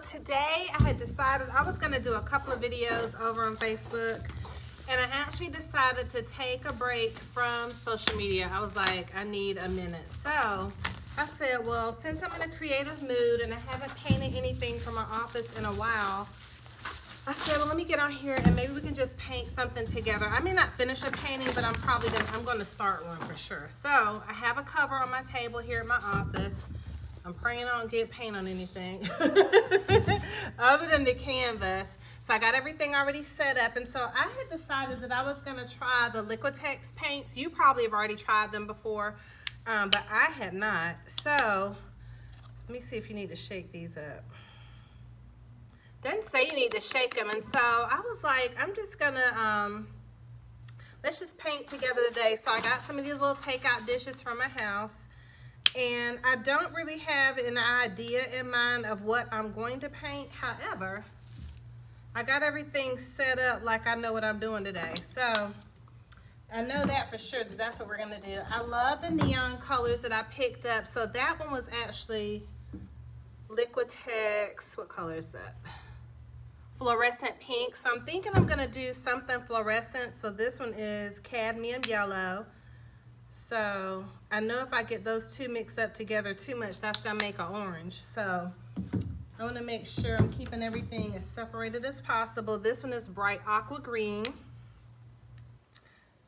today I had decided I was going to do a couple of videos over on Facebook, and I actually decided to take a break from social media. I was like, I need a minute. So I said, well, since I'm in a creative mood and I haven't painted anything for my office in a while, I said, well, let me get on here and maybe we can just paint something together. I may not finish a painting, but I'm going to start one for sure. So I have a cover on my table here at my office. I'm praying I don't get paint on anything other than the canvas. So I got everything already set up. And so I had decided that I was going to try the Liquitex paints. You probably have already tried them before, but I had not. So let me see if you need to shake these up. Doesn't say you need to shake them. And so I was like, I'm just going to, let's just paint together today. So I got some of these little takeout dishes from my house. And I don't really have an idea in mind of what I'm going to paint. However, I got everything set up like I know what I'm doing today. So I know that for sure that that's what we're going to do. I love the neon colors that I picked up. So that one was actually Liquitex. What color is that? Fluorescent pink. So I'm thinking I'm going to do something fluorescent. So this one is cadmium yellow. So I know if I get those two mixed up together too much, that's gonna make an orange. So I wanna make sure I'm keeping everything as separated as possible. This one is bright aqua green.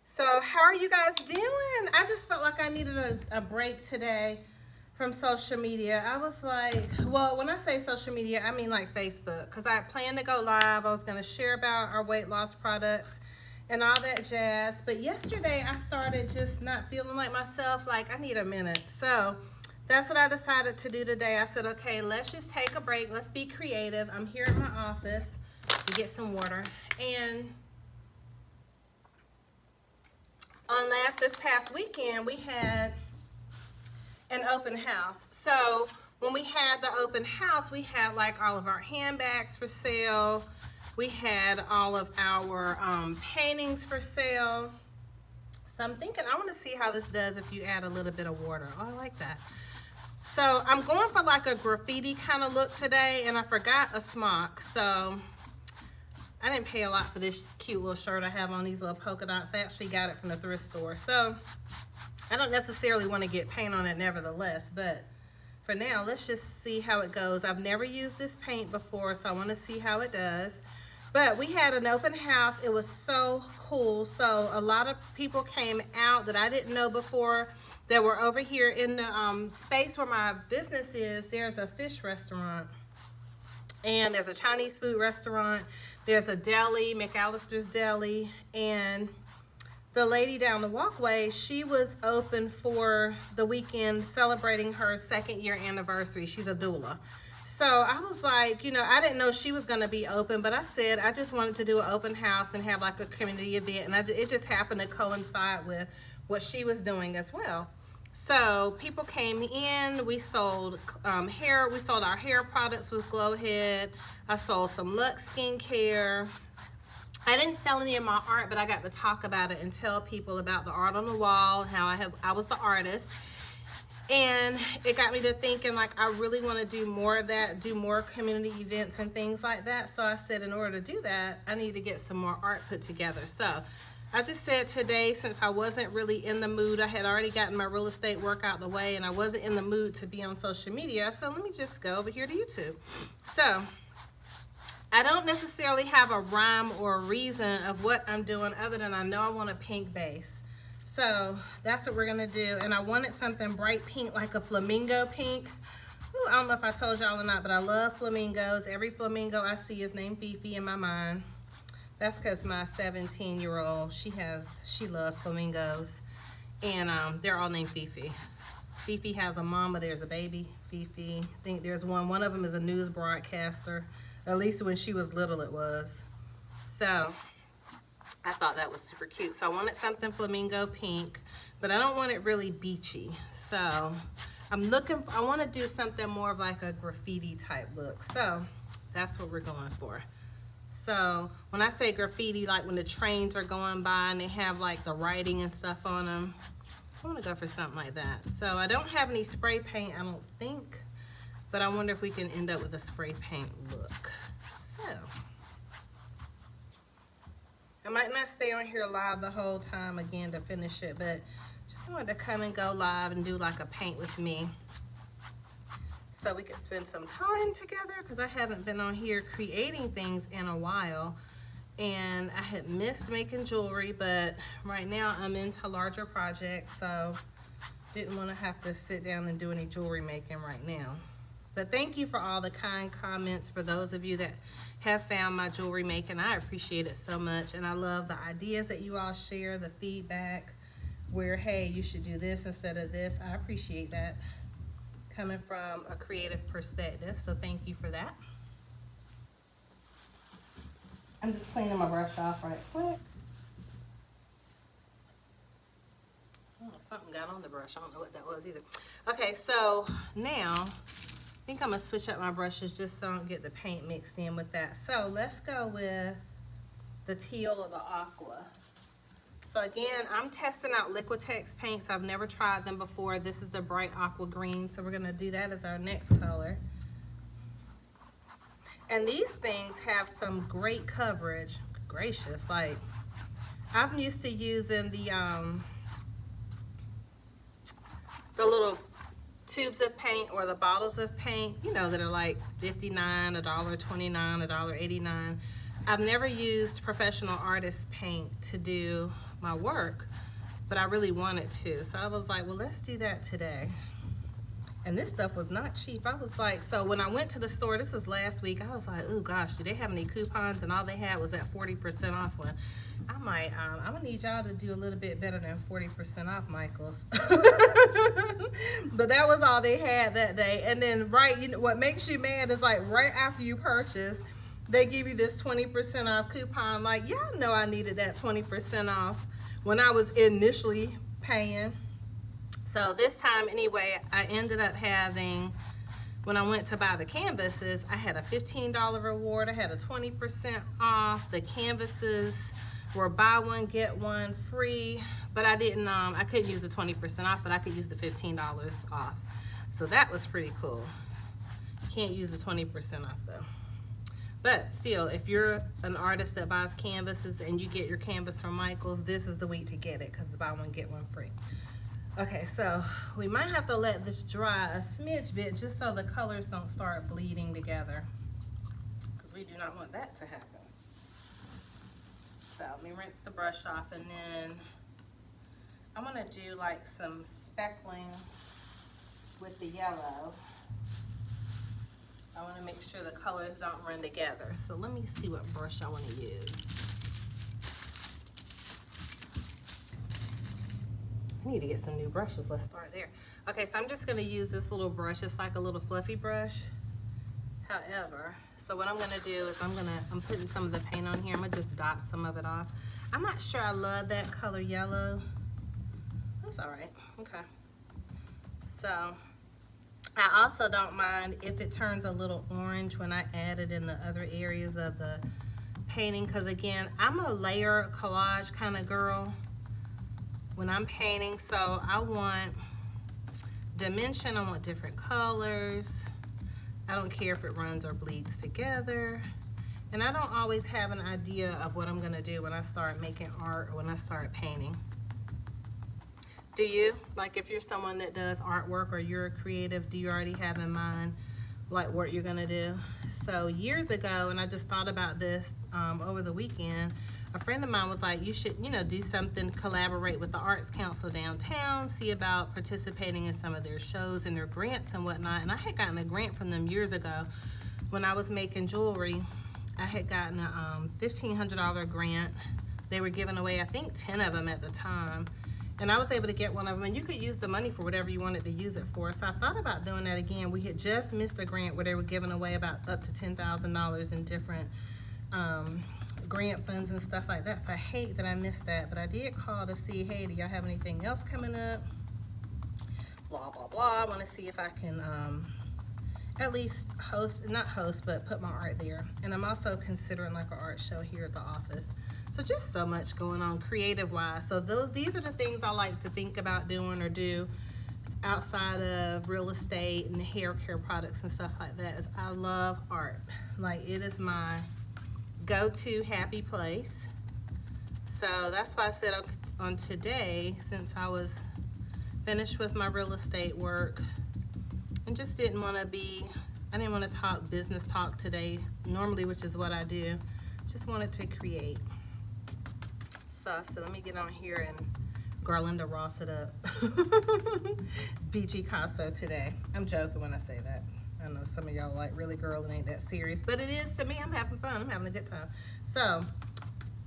So how are you guys doing? I just felt like I needed a break today from social media. I was like, well, when I say social media, I mean like Facebook, because I planned to go live. I was gonna share about our weight loss products and all that jazz. But yesterday I started just not feeling like myself, like I need a minute. So that's what I decided to do today. I said, okay, let's just take a break. Let's be creative. I'm here in my office to get some water. And on this past weekend, we had an open house. So when we had the open house, we had like all of our handbags for sale. We had all of our paintings for sale. So I'm thinking, I want to see how this does if you add a little bit of water. Oh, I like that. So I'm going for like a graffiti kind of look today, and I forgot a smock. So I didn't pay a lot for this cute little shirt I have on, these little polka dots. I actually got it from the thrift store. So I don't necessarily want to get paint on it nevertheless, but for now, let's just see how it goes. I've never used this paint before, so I want to see how it does. But we had an open house. It was so cool. So a lot of people came out that I didn't know before that were over here in the space where my business is. There's a fish restaurant, and there's a Chinese food restaurant. There's a deli, McAllister's Deli, and the lady down the walkway, she was open for the weekend celebrating her 2nd year anniversary. She's a doula. So I was like, you know, I didn't know she was going to be open, but I said I just wanted to do an open house and have like a community event, and it just happened to coincide with what she was doing as well. So people came in, we sold hair, we sold our hair products with Glowhead. I sold some Luxe skincare. I didn't sell any of my art, but I got to talk about it and tell people about the art on the wall, how I was the artist. And it got me to thinking, like, I really want to do more of that, do more community events and things like that. So I said, in order to do that, I need to get some more art put together. So I just said today, since I wasn't really in the mood, I had already gotten my real estate work out the way, and I wasn't in the mood to be on social media. So let me just go over here to YouTube. So I don't necessarily have a rhyme or a reason of what I'm doing other than I know I want a pink base. So that's what we're gonna do. And I wanted something bright pink, like a flamingo pink. Ooh, I don't know if I told y'all or not, but I love flamingos. Every flamingo I see is named Fifi in my mind. That's because my 17-year-old, she loves flamingos. And they're all named Fifi. Fifi has a mama, there's a baby, Fifi. I think there's one of them is a news broadcaster. At least when she was little it was. So I thought that was super cute. So I wanted something flamingo pink, but I don't want it really beachy. So I want to do something more of like a graffiti type look. So that's what we're going for. So when I say graffiti, like when the trains are going by and they have like the writing and stuff on them, I want to go for something like that. So I don't have any spray paint, I don't think. but I wonder if we can end up with a spray paint look. So I might not stay on here live the whole time again to finish it, but just wanted to come and go live and do like a paint with me so we could spend some time together, because I haven't been on here creating things in a while, and I had missed making jewelry, but right now I'm into larger projects, so didn't want to have to sit down and do any jewelry making right now. But thank you for all the kind comments, for those of you that have found my jewelry making. I appreciate it so much, and I love the ideas that you all share, the feedback where, hey, you should do this instead of this. I appreciate that coming from a creative perspective, so thank you for that. I'm just cleaning my brush off right quick. Oh, something got on the brush. I don't know what that was either. Okay, so now I think I'm gonna switch up my brushes just so I don't get the paint mixed in with that. So let's go with the teal or the aqua. So again, I'm testing out Liquitex paints. I've never tried them before. This is the bright aqua green, so we're gonna do that as our next color. And these things have some great coverage. Gracious, like I'm used to using the little tubes of paint or the bottles of paint, you know, that are like $59, $1.29, $1.89. I've never used professional artist paint to do my work, but I really wanted to. So I was like, well, let's do that today. And this stuff was not cheap. I was like, so when I went to the store, this was last week, I was like, oh gosh, do they have any coupons? And all they had was that 40% off one. I'm gonna need y'all to do a little bit better than 40% off, Michaels. But that was all they had that day. And then, right, you know, what makes you mad is like right after you purchase, they give you this 20% off coupon. Like, y'all know I needed that 20% off when I was initially paying. So this time anyway, I ended up having, when I went to buy the canvases, I had a $15 reward. I had a 20% off. The canvases were buy one, get one free, but I didn't, I couldn't use the 20% off, but I could use the $15 off. So that was pretty cool. Can't use the 20% off though. But still, if you're an artist that buys canvases and you get your canvas from Michaels, this is the week to get it, because it's buy one, get one free. Okay, so we might have to let this dry a smidge bit just so the colors don't start bleeding together, because we do not want that to happen. So let me rinse the brush off, and then I'm gonna do like some speckling with the yellow. I wanna make sure the colors don't run together. So let me see what brush I wanna use. I need to get some new brushes. Let's start there. Okay, so I'm just gonna use this little brush. It's like a little fluffy brush. However, so what I'm gonna do is I'm putting some of the paint on here. I'm gonna just dot some of it off. I'm not sure I love that color yellow. That's all right, okay. So I also don't mind if it turns a little orange when I add it in the other areas of the painting, because again, I'm a layer collage kind of girl when I'm painting, so I want dimension, I want different colors. I don't care if it runs or bleeds together. And I don't always have an idea of what I'm gonna do when I start making art or when I start painting. Do you? Like if you're someone that does artwork or you're a creative, do you already have in mind like what you're gonna do? So years ago, and I just thought about this over the weekend, a friend of mine was like, you should, you know, do something, collaborate with the Arts Council downtown, see about participating in some of their shows and their grants and whatnot. And I had gotten a grant from them years ago when I was making jewelry. I had gotten a $1,500 grant. They were giving away, I think, 10 of them at the time. And I was able to get one of them, and you could use the money for whatever you wanted to use it for. So I thought about doing that again. We had just missed a grant where they were giving away about up to $10,000 in different grant funds and stuff like that. So I hate that I missed that, but I did call to see, hey, do y'all have anything else coming up? Blah, blah, blah. I want to see if I can at least not host, but put my art there. And I'm also considering like an art show here at the office. So just so much going on creative wise. So these are the things I like to think about doing or do. outside of real estate and hair care products and stuff like that is I love art. Like, it is my go-to happy place. So that's why I said on today, since I was finished with my real estate work and just didn't want to talk business talk today normally, which is what I do. Just wanted to create. So let me get on here and Garlinda Ross it up. BG Casso today. I'm joking when I say that. I know some of y'all like, really, girl, it ain't that serious, but it is to me. I'm having fun. I'm having a good time. So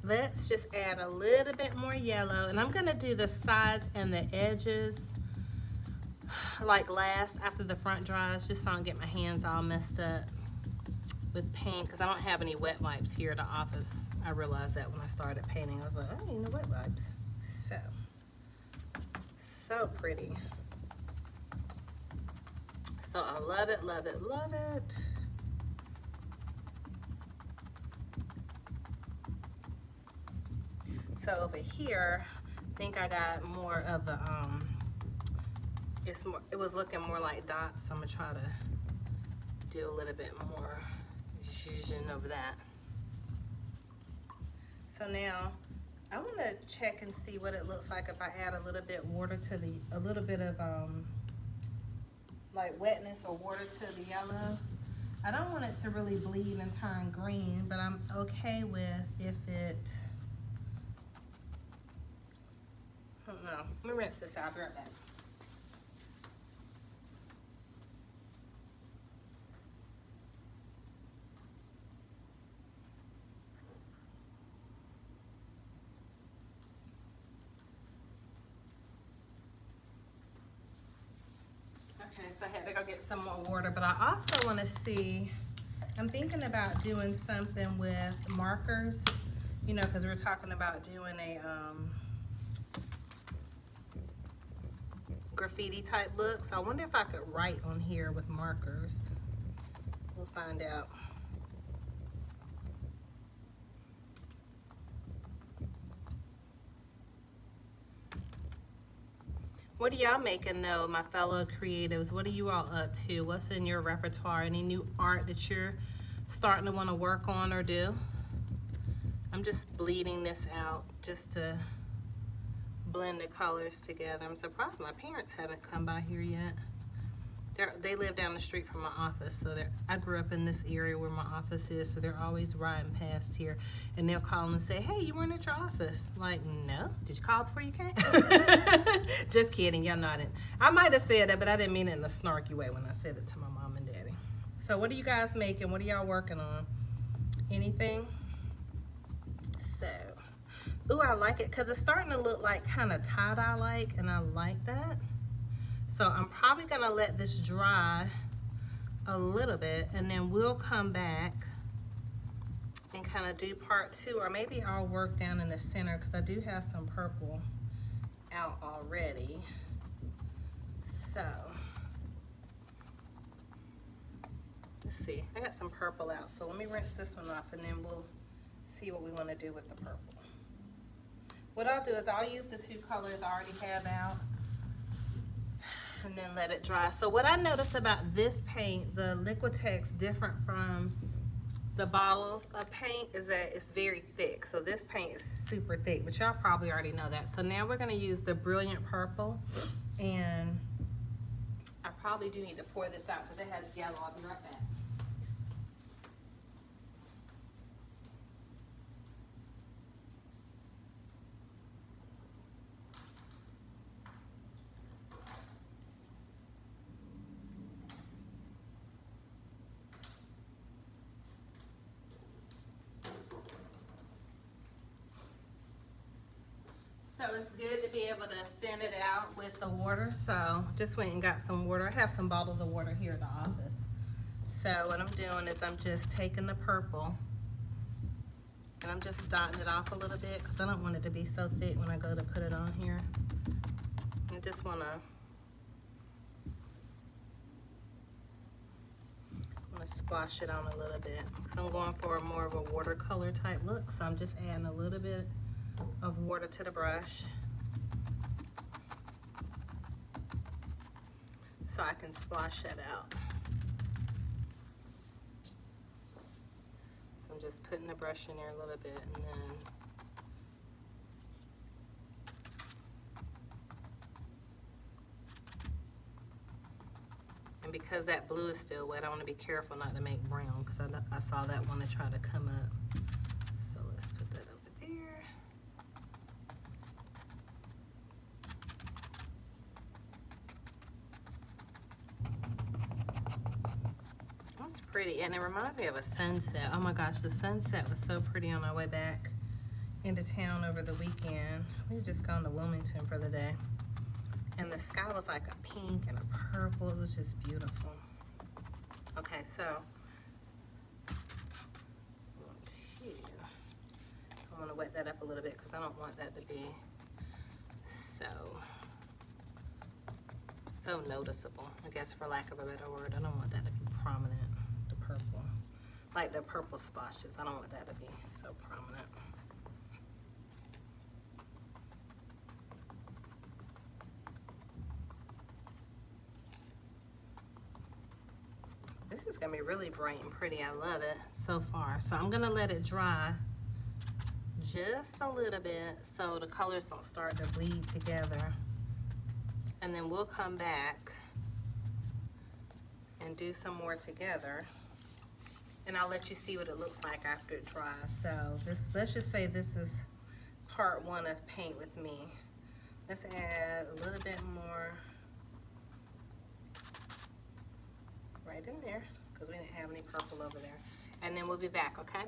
let's just add a little bit more yellow, and I'm gonna do the sides and the edges like last after the front dries, just so I don't get my hands all messed up with paint, because I don't have any wet wipes here at the office. I realized that when I started painting. I was like, I need no wet wipes. So pretty. So I love it, love it, love it. So over here, I think I got more of the, it was looking more like dots, so I'm gonna try to do a little bit more zhuzhin of that. So now, I wanna check and see what it looks like if I add a little bit water to a little bit of like wetness or water to the yellow. I don't want it to really bleed and turn green, but I'm okay with if it, I don't know. Let me rinse this out, I'll be right back. Okay, so I had to go get some more water, but I also want to see, I'm thinking about doing something with markers, you know, because we're talking about doing a graffiti type look. So I wonder if I could write on here with markers. We'll find out. What are y'all making though, my fellow creatives? What are you all up to? What's in your repertoire? Any new art that you're starting to want to work on or do? I'm just bleeding this out just to blend the colors together. I'm surprised my parents haven't come by here yet. They live down the street from my office, so I grew up in this area where my office is, so they're always riding past here, and they'll call and say, hey, you weren't at your office. I'm like, no, did you call before you came? Just kidding, y'all know I didn't. I might have said that, but I didn't mean it in a snarky way when I said it to my mom and daddy. So what are you guys making? What are y'all working on? Anything? So, ooh, I like it, because it's starting to look like kind of tie-dye like, and I like that. So I'm probably gonna let this dry a little bit, and then we'll come back and kind of do part two, or maybe I'll work down in the center because I do have some purple out already. So let's see, I got some purple out, so let me rinse this one off and then we'll see what we want to do with the purple. What I'll do is I'll use the two colors I already have out and then let it dry. So what I noticed about this paint, the Liquitex, different from the bottles of paint, is that it's very thick. So this paint is super thick, but y'all probably already know that. So now we're gonna use the Brilliant Purple, and I probably do need to pour this out because it has yellow. I'll be right back. So it's good to be able to thin it out with the water. So just went and got some water. I have some bottles of water here at the office. So what I'm doing is I'm just taking the purple and I'm just dotting it off a little bit because I don't want it to be so thick when I go to put it on here. I just want to splash it on a little bit because I'm going for more of a watercolor type look. So I'm just adding a little bit of water to the brush. so I can splash that out. So I'm just putting the brush in there a little bit, and then because that blue is still wet, I want to be careful not to make brown, because I saw that one to try to come up. So let's put that over there. That's pretty, and it reminds me of a sunset. Oh my gosh, the sunset was so pretty on our way back into town over the weekend. We had just gone to Wilmington for the day. And the sky was like a pink and a purple. It was just beautiful. Okay, so I want to wet that up a little bit because I don't want that to be so noticeable, I guess, for lack of a better word. I don't want that to be prominent, the purple. Like the purple splashes, I don't want that to be so prominent. This is gonna be really bright and pretty. I love it so far. So I'm gonna let it dry just a little bit so the colors don't start to bleed together. And then we'll come back and do some more together. And I'll let you see what it looks like after it dries. So let's just say this is part one of Paint With Me. Let's add a little bit more right in there, because we didn't have any purple over there. And then we'll be back, okay?